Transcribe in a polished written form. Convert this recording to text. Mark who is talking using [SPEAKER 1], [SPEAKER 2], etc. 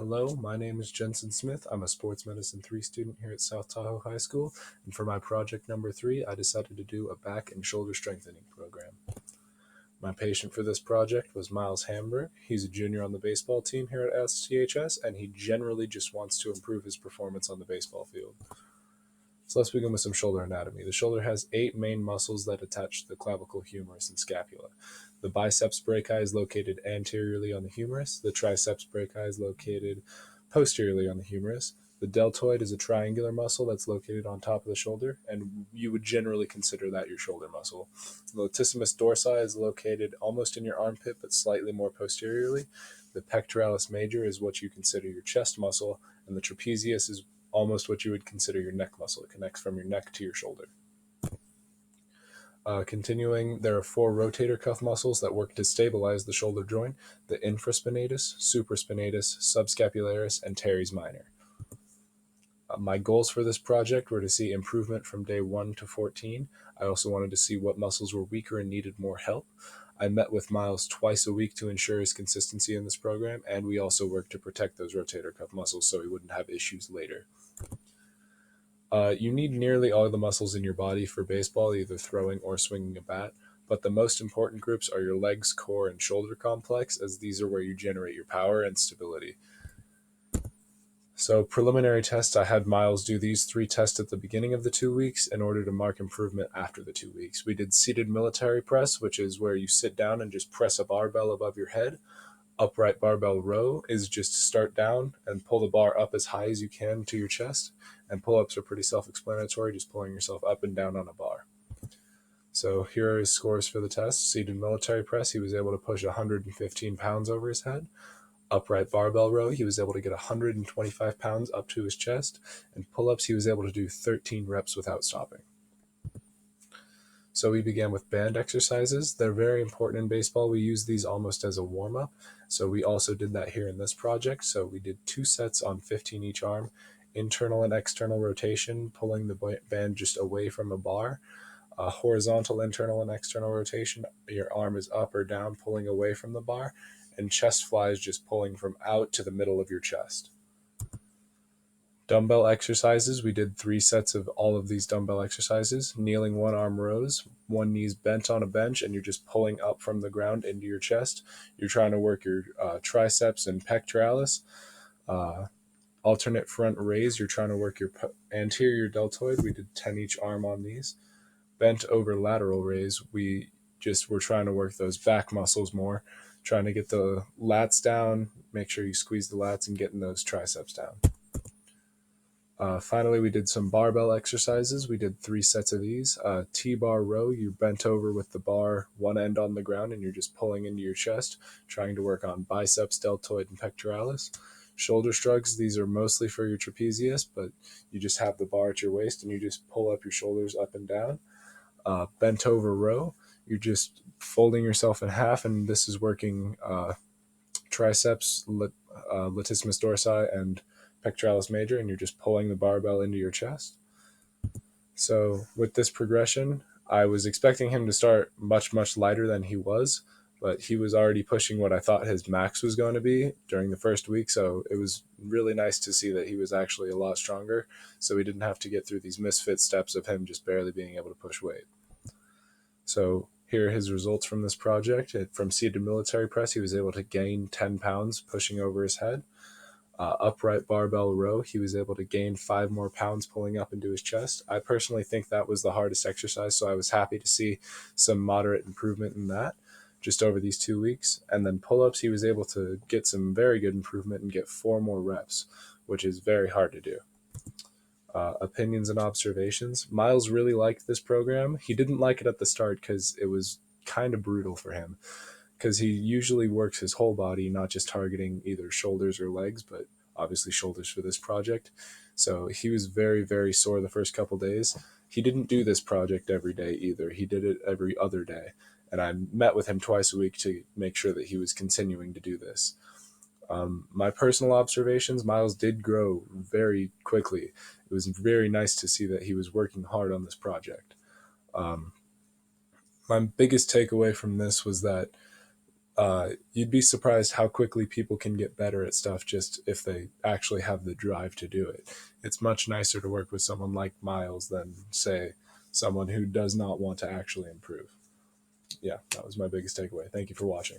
[SPEAKER 1] Hello, my name is Jensen Smith. I'm a Sports Medicine 3 student here at South Tahoe High School, and for my project number 3, I decided to do a back and shoulder strengthening program. My patient for this project was Miles Hamburg. He's a junior on the baseball team here at STHS, and he generally just wants to improve his performance on the baseball field. So let's begin with some shoulder anatomy. The shoulder has 8 main muscles that attach to the clavicle, humerus, and scapula. The biceps brachii is located anteriorly on the humerus. The triceps brachii is located posteriorly on the humerus. The deltoid is a triangular muscle that's located on top of the shoulder, and you would generally consider that your shoulder muscle. The latissimus dorsi is located almost in your armpit, but slightly more posteriorly. The pectoralis major is what you consider your chest muscle, and the trapezius is almost what you would consider your neck muscle. It connects from your neck to your shoulder. Continuing, there are 4 rotator cuff muscles that work to stabilize the shoulder joint: the infraspinatus, supraspinatus, subscapularis, and teres minor. My goals for this project were to see improvement from day 1 to 14. I also wanted to see what muscles were weaker and needed more help. I met with Miles twice a week to ensure his consistency in this program, and we also worked to protect those rotator cuff muscles so he wouldn't have issues later. You need nearly all the muscles in your body for baseball, either throwing or swinging a bat, but the most important groups are your legs, core, and shoulder complex, as these are where you generate your power and stability. So preliminary tests, I had Miles do these 3 tests at the beginning of the 2 weeks in order to mark improvement after the 2 weeks. We did seated military press, which is where you sit down and just press a barbell above your head. Upright barbell row is just start down and pull the bar up as high as you can to your chest. And pull-ups are pretty self-explanatory, just pulling yourself up and down on a bar. So here are his scores for the test. Seated military press, he was able to push 115 pounds over his head. Upright barbell row, he was able to get 125 pounds up to his chest. And pull-ups, he was able to do 13 reps without stopping. So we began with band exercises. They're very important in baseball. We use these almost as a warm-up. So we also did that here in this project. So we did 2 sets on 15 each arm, internal and external rotation, pulling the band just away from a bar. Horizontal, internal, and external rotation, your arm is up or down, pulling away from the bar. And chest flies, just pulling from out to the middle of your chest. Dumbbell exercises, we did 3 sets of all of these dumbbell exercises. Kneeling 1-arm rows, one knee's bent on a bench, and you're just pulling up from the ground into your chest. You're trying to work your triceps and pectoralis. Alternate front raise, you're trying to work your anterior deltoid. We did 10 each arm on these. Bent over lateral raise, we just were trying to work those back muscles more, trying to get the lats down, make sure you squeeze the lats and getting those triceps down. Finally, we did some barbell exercises. We did 3 sets of these. T-bar row, you bent over with the bar, one end on the ground, and you're just pulling into your chest, trying to work on biceps, deltoid, and pectoralis. Shoulder shrugs, these are mostly for your trapezius, but you just have the bar at your waist, and you just pull up your shoulders up and down. Bent over row, you're just folding yourself in half, and this is working triceps, latissimus dorsi, and pectoralis major, and you're just pulling the barbell into your chest. So with this progression, I was expecting him to start much, much lighter than he was, but he was already pushing what I thought his max was going to be during the first week. So it was really nice to see that he was actually a lot stronger. So we didn't have to get through these misfit steps of him just barely being able to push weight. So here are his results from this project. From seated military press, he was able to gain 10 pounds pushing over his head. Upright barbell row, he was able to gain 5 more pounds pulling up into his chest. I personally think that was the hardest exercise, so I was happy to see some moderate improvement in that just over these 2 weeks. And then pull-ups, he was able to get some very good improvement and get 4 more reps, which is very hard to do. Opinions and observations. Miles really liked this program. He didn't like it at the start because it was kind of brutal for him, because he usually works his whole body, not just targeting either shoulders or legs, but obviously shoulders for this project. So he was very, very sore the first couple days. He didn't do this project every day either. He did it every other day. And I met with him twice a week to make sure that he was continuing to do this. My personal observations, Miles did grow very quickly. It was very nice to see that he was working hard on this project. My biggest takeaway from this was that You'd be surprised how quickly people can get better at stuff just if they actually have the drive to do it. It's much nicer to work with someone like Miles than, say, someone who does not want to actually improve. Yeah, that was my biggest takeaway. Thank you for watching.